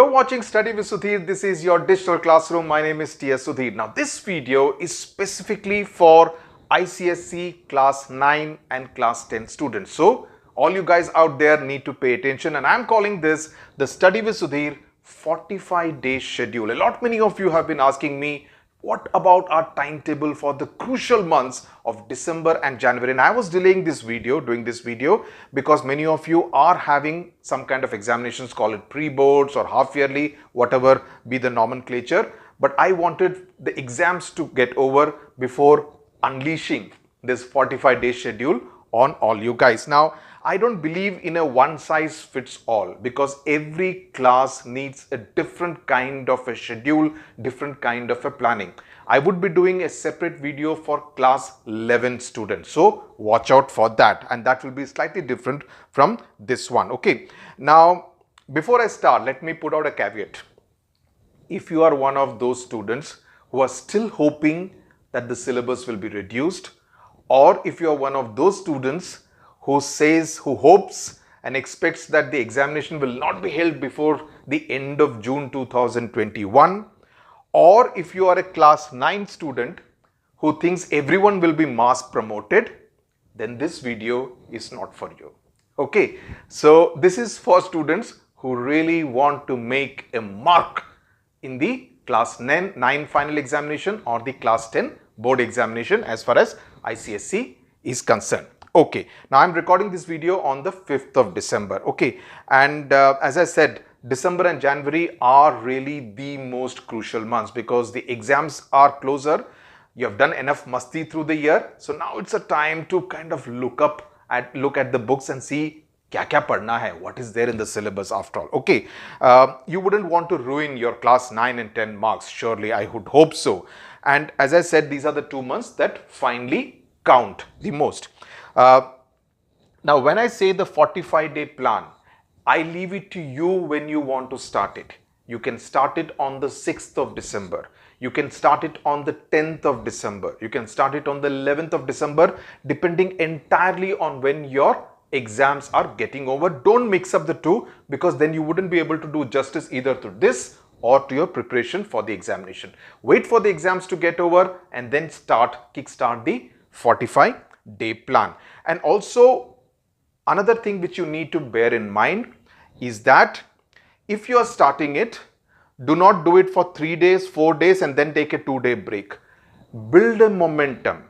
You're watching Study with Sudhir. This is your digital classroom. My name is T.S. Sudhir. Now, this video is specifically for ICSE Class 9 and Class 10 students. So, all you guys out there need to pay attention, and I'm calling this the Study with Sudhir 45-day schedule. Many of you have been asking me, what about our timetable for the crucial months of December and January? And I was delaying doing this video because many of you are having some kind of examinations, call it pre-boards or half-yearly, whatever be the nomenclature. But I wanted the exams to get over before unleashing this 45-day schedule on all you guys. Now, I don't believe in a one-size-fits-all because every class needs a different kind of a schedule, different kind of a planning. I would be doing a separate video for class 11 students. So, watch out for that, and that will be slightly different from this one. Okay. Now, before I start, let me put out a caveat. If you are one of those students who are still hoping that the syllabus will be reduced, or if you are one of those students who hopes and expects that the examination will not be held before the end of June 2021, or if you are a class 9 student who thinks everyone will be mass promoted, then this video is not for you. Okay, so this is for students who really want to make a mark in the class 9 final examination or the class 10 board examination as far as ICSE is concerned. Okay, now I'm recording this video on the 5th of December. Okay, and as I said, December and January are really the most crucial months because the exams are closer. You have done enough masti through the year, so now it's a time to kind of look at the books and see kya padna hai, what is there in the syllabus after all. Okay, you wouldn't want to ruin your class 9 and 10 marks, surely I would hope so. And as I said, these are the 2 months that finally count the most. Now, when I say the 45-day plan, I leave it to you when you want to start it. You can start it on the 6th of December. You can start it on the 10th of December. You can start it on the 11th of December, depending entirely on when your exams are getting over. Don't mix up the two because then you wouldn't be able to do justice either to this or to your preparation for the examination. Wait for the exams to get over and then kickstart the 45-day plan. And also another thing which you need to bear in mind is that if you are starting it, do not do it for 3 days, 4 days and then take a 2-day break. Build a momentum,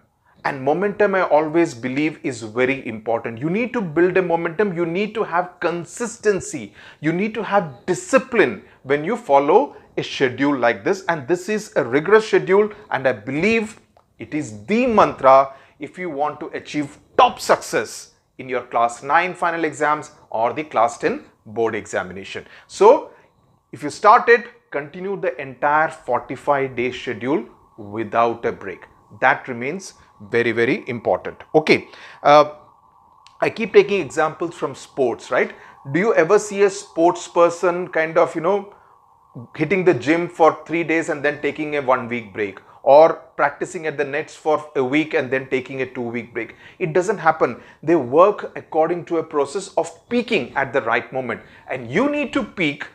and momentum I always believe is very important. You need to build a momentum, you need to have consistency, you need to have discipline when you follow a schedule like this, and this is a rigorous schedule, and I believe it is the mantra if you want to achieve top success in your class 9 final exams or the class 10 board examination. So, if you start it, continue the entire 45-day schedule without a break. That remains very, very important. Okay, I keep taking examples from sports, right? Do you ever see a sports person kind of, hitting the gym for 3 days and then taking a 1-week break, or practicing at the nets for a week and then taking a 2-week break? It doesn't happen. They work according to a process of peaking at the right moment, and you need to peak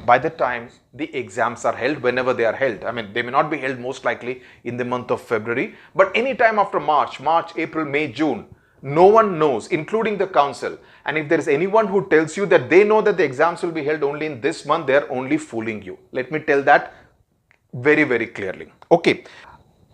by the time the exams are held, whenever they are held. I mean, they may not be held most likely in the month of February, but any time after March, April, May, June, no one knows, including the council. And if there is anyone who tells you that they know that the exams will be held only in this month, they are only fooling you. Let me tell that very, very clearly. Okay,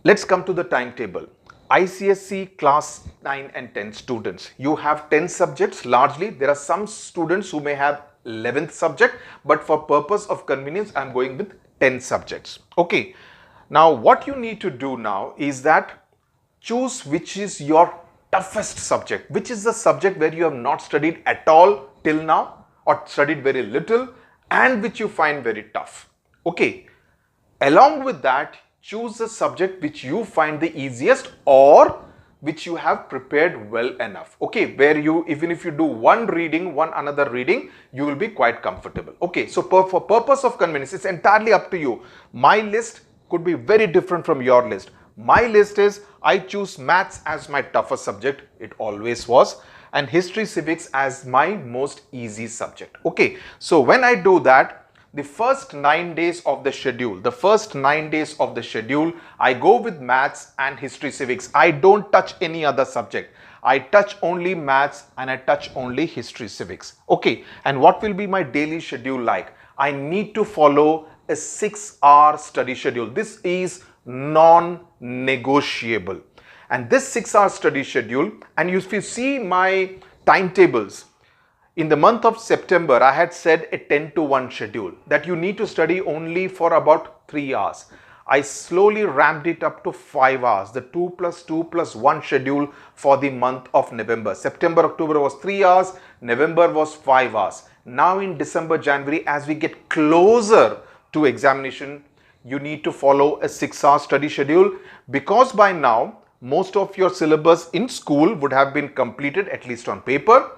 let's come to the timetable. ICSE class 9 and 10 students, you have 10 subjects largely. There are some students who may have 11th subject, but for purpose of convenience, I'm going with 10 subjects. Okay, now what you need to do now is that choose which is your toughest subject, which is the subject where you have not studied at all till now or studied very little and which you find very tough. Okay, along with that, choose a subject which you find the easiest or which you have prepared well enough. Okay, where you, even if you do one another reading, you will be quite comfortable. Okay, so for purpose of convenience, it's entirely up to you. My list could be very different from your list. My list is, I choose maths as my toughest subject. It always was. And history civics as my most easy subject. Okay, so when I do that, the first 9 days of the schedule, I go with maths and history civics. I don't touch any other subject. I touch only maths and I touch only history civics. Okay, and what will be my daily schedule like? I need to follow a 6-hour study schedule. This is non-negotiable. And this 6-hour study schedule, and if you see my timetables, in the month of September, I had said a 10-to-1 schedule that you need to study only for about 3 hours. I slowly ramped it up to 5 hours, the 2 plus 2 plus 1 schedule for the month of November. September, October was 3 hours, November was 5 hours. Now in December, January, as we get closer to examination, you need to follow a 6-hour study schedule, because by now, most of your syllabus in school would have been completed, at least on paper.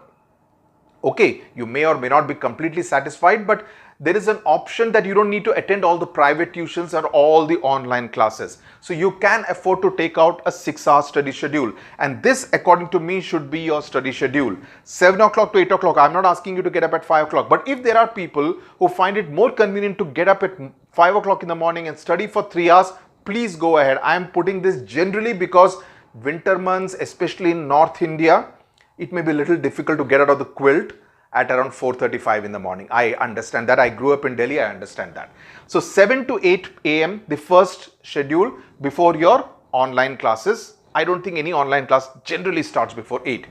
Okay, you may or may not be completely satisfied, but there is an option that you don't need to attend all the private tuitions or all the online classes. So you can afford to take out a 6-hour study schedule. And this, according to me, should be your study schedule. 7 o'clock to 8 o'clock. I'm not asking you to get up at 5 o'clock. But if there are people who find it more convenient to get up at 5 o'clock in the morning and study for 3 hours, please go ahead. I am putting this generally because winter months, especially in North India, it may be a little difficult to get out of the quilt at around 4:35 in the morning. I understand that. I grew up in Delhi. I understand that. So 7 to 8 a.m. the first schedule before your online classes. I don't think any online class generally starts before 8.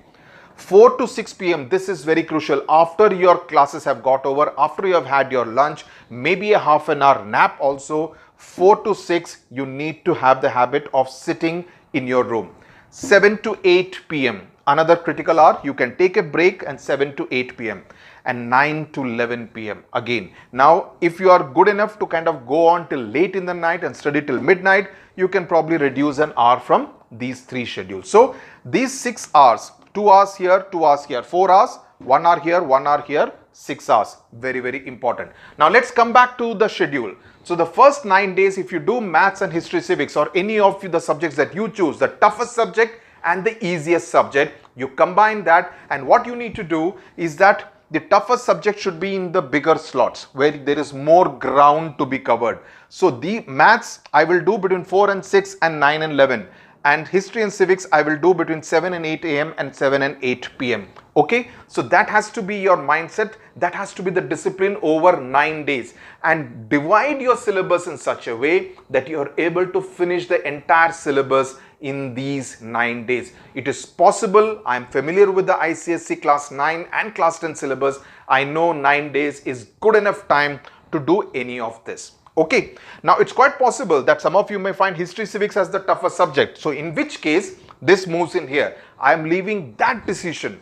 4 to 6 p.m. this is very crucial. After your classes have got over, after you have had your lunch, maybe a half an hour nap also, 4 to 6 you need to have the habit of sitting in your room. 7 to 8 p.m. another critical hour, you can take a break, and 7 to 8 p.m. and 9 to 11 p.m. again. Now, if you are good enough to kind of go on till late in the night and study till midnight, you can probably reduce an hour from these 3 schedules. So, these 6 hours, 2 hours here, 2 hours here, 4 hours, 1 hour here, 1 hour here, 6 hours. Very, very important. Now, let's come back to the schedule. So, the first 9 days, if you do maths and history civics or any of the subjects that you choose, the toughest subject and the easiest subject, you combine that, and what you need to do is that the toughest subject should be in the bigger slots where there is more ground to be covered. So the maths I will do between 4 and 6 and 9 and 11, and history and civics I will do between 7 and 8 a.m. and 7 and 8 p.m. Okay, so that has to be your mindset, that has to be the discipline over 9 days, and divide your syllabus in such a way that you are able to finish the entire syllabus in these 9 days. It is possible. I am familiar with the ICSE class 9 and class 10 syllabus. I know 9 days is good enough time to do any of this. Okay, now it's quite possible that some of you may find history civics as the toughest subject. So in which case this moves in here. I am leaving that decision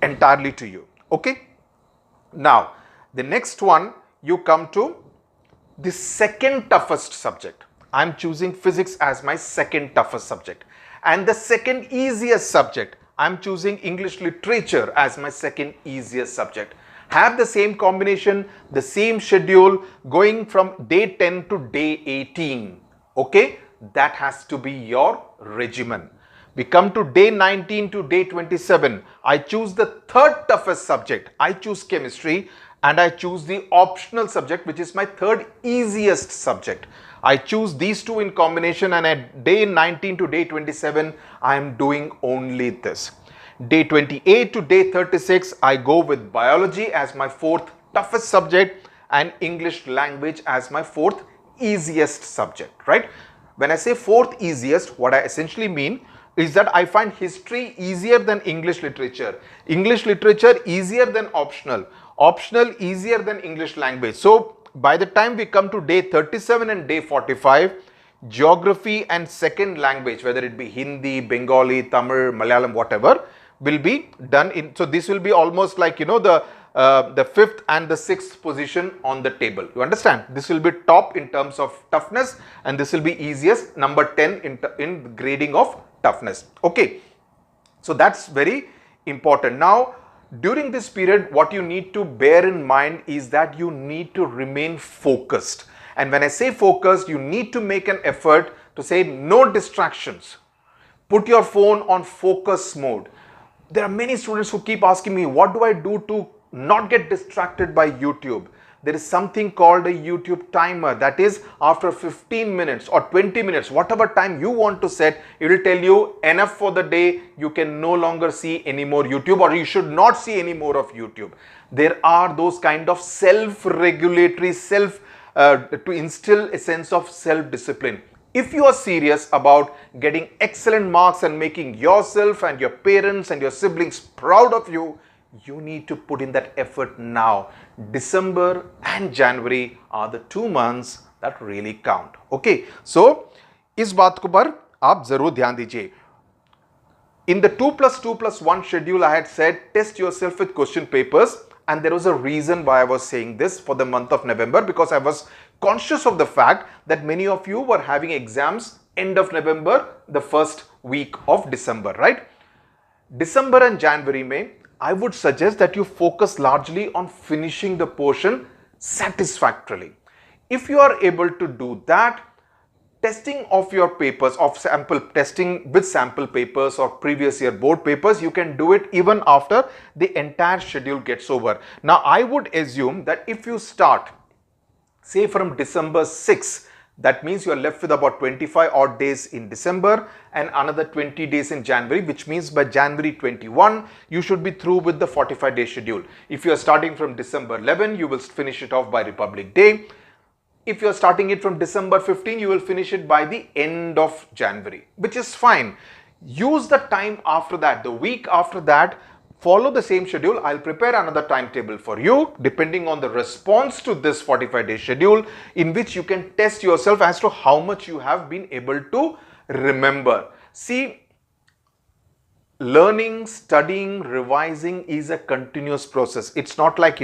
entirely to you. Okay, now the next one, you come to the second toughest subject. I am choosing physics as my second toughest subject, and the second easiest subject, I am choosing English literature as my second easiest subject. Have the same combination, the same schedule going from day 10 to day 18. Okay, that has to be your regimen. We come to day 19 to day 27. I choose the third toughest subject. I choose chemistry, and I choose the optional subject, which is my third easiest subject. I choose these two in combination, and at day 19 to day 27, I am doing only this. Day 28 to day 36, I go with biology as my fourth toughest subject and English language as my fourth easiest subject, right? When I say fourth easiest, what I essentially mean is that I find history easier than English literature easier than optional easier than English language. So by the time we come to day 37 and day 45, geography and second language, whether it be Hindi, Bengali, Tamil, Malayalam, whatever, will be done in. So this will be almost like, you know, the fifth and the sixth position on the table. You understand? This will be top in terms of toughness, and this will be easiest, number 10 in grading of toughness. Okay, so that's very important. Now, during this period, what you need to bear in mind is that you need to remain focused. And when I say focused, you need to make an effort to say no distractions. Put your phone on focus mode. There are many students who keep asking me, what do I do to not get distracted by YouTube? there is something called a YouTube timer. That is, after 15 minutes or 20 minutes, whatever time you want to set, it will tell you enough for the day. You can no longer see any more YouTube, or you should not see any more of YouTube. There are those kind of self-regulatory, to instill a sense of self-discipline. If you are serious about getting excellent marks and making yourself and your parents and your siblings proud of you, you need to put in that effort now. December and January are the 2 months that really count. Okay, so इस बात को पर आप जरूर ध्यान दीजिए. In the 2+2+1 schedule, I had said test yourself with question papers, and there was a reason why I was saying this for the month of November, because I was conscious of the fact that many of you were having exams end of November, the first week of December, right? December and January May, I would suggest that you focus largely on finishing the portion satisfactorily. If you are able to do that, testing of your papers, of sample testing with sample papers or previous year board papers, you can do it even after the entire schedule gets over. Now, I would assume that if you start, say from December 6, that means you are left with about 25 odd days in December and another 20 days in January, which means by January 21, you should be through with the 45-day schedule. If you are starting from December 11, you will finish it off by Republic Day. If you are starting it from December 15, you will finish it by the end of January, which is fine. Use the time after that, the week after that, follow the same schedule. I'll prepare another timetable for you depending on the response to this 45-day schedule, in which you can test yourself as to how much you have been able to remember. See, learning, studying, revising is a continuous process. It's not like,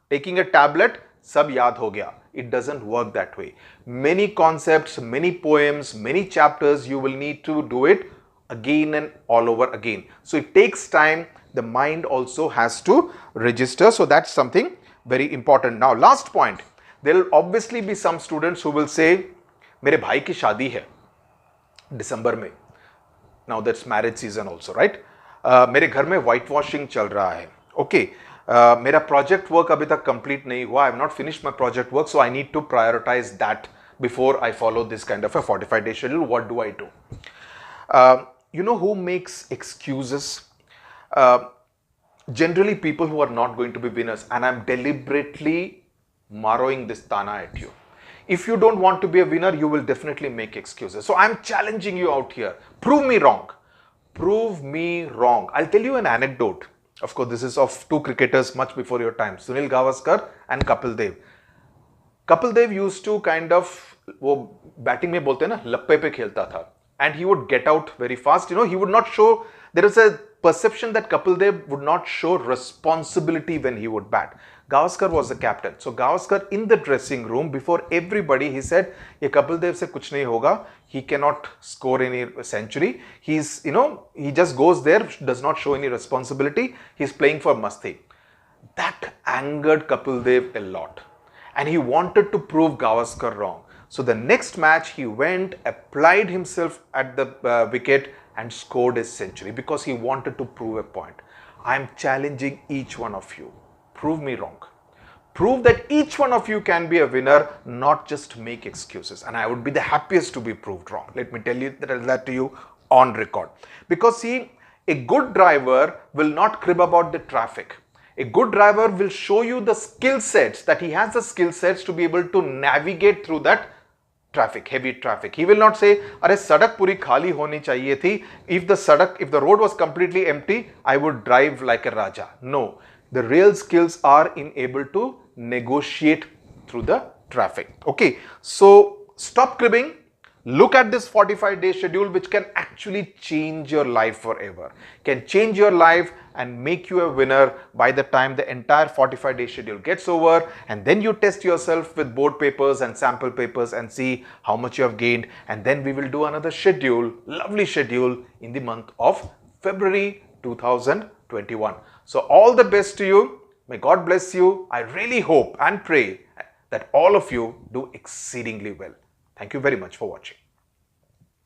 taking a tablet, sab yaad ho gaya. It doesn't work that way. Many concepts, many poems, many chapters, you will need to do it again and all over again. So it takes time. The mind also has to register. So that's something very important. Now, last point. There will obviously be some students who will say, मेरे भाई की शादी है December में. Now that's marriage season also, right? मेरे घर में whitewashing चल रहा है. Okay. मेरा project work अभी तक complete नहीं हुआ. I have not finished my project work, so I need to prioritize that before I follow this kind of a 45-day schedule. What do I do? You know who makes excuses? Generally people who are not going to be winners, and I'm deliberately marrowing this tana at you. If you don't want to be a winner, you will definitely make excuses. So I'm challenging you out here. Prove me wrong. Prove me wrong. I'll tell you an anecdote. Of course, this is of two cricketers much before your time, Sunil Gavaskar and Kapil Dev. Kapil Dev used to kind of, वो batting में बोलते हैं ना, लप्पे पे खेलता था, and he would get out very fast. He would not show, there is a perception that Kapil Dev would not show responsibility when he would bat. Gavaskar was the captain. So Gavaskar in the dressing room, before everybody, he said, ये Kapil Dev से कुछ नहीं होगा. He cannot score any century. He's, he just goes there, does not show any responsibility. He's playing for masti. That angered Kapil Dev a lot. And he wanted to prove Gavaskar wrong. So the next match, he went, applied himself at the wicket and scored his century because he wanted to prove a point. I am challenging each one of you. Prove me wrong. Prove that each one of you can be a winner, not just make excuses. And I would be the happiest to be proved wrong. Let me tell you that to you on record. Because see, a good driver will not crib about the traffic. A good driver will show you the skill sets, that he has the skill sets to be able to navigate through that traffic, heavy traffic. He will not say, "Arey sadak puri khali honi chahiye thi. If the road was completely empty, I would drive like a Raja." No. The real skills are in able to negotiate through the traffic. Okay. So stop cribbing. Look at this 45-day schedule, which can actually change your life forever. Can change your life and make you a winner by the time the entire 45-day schedule gets over. And then you test yourself with board papers and sample papers and see how much you have gained. And then we will do another schedule, lovely schedule, in the month of February 2021. So all the best to you. May God bless you. I really hope and pray that all of you do exceedingly well. Thank you very much for watching.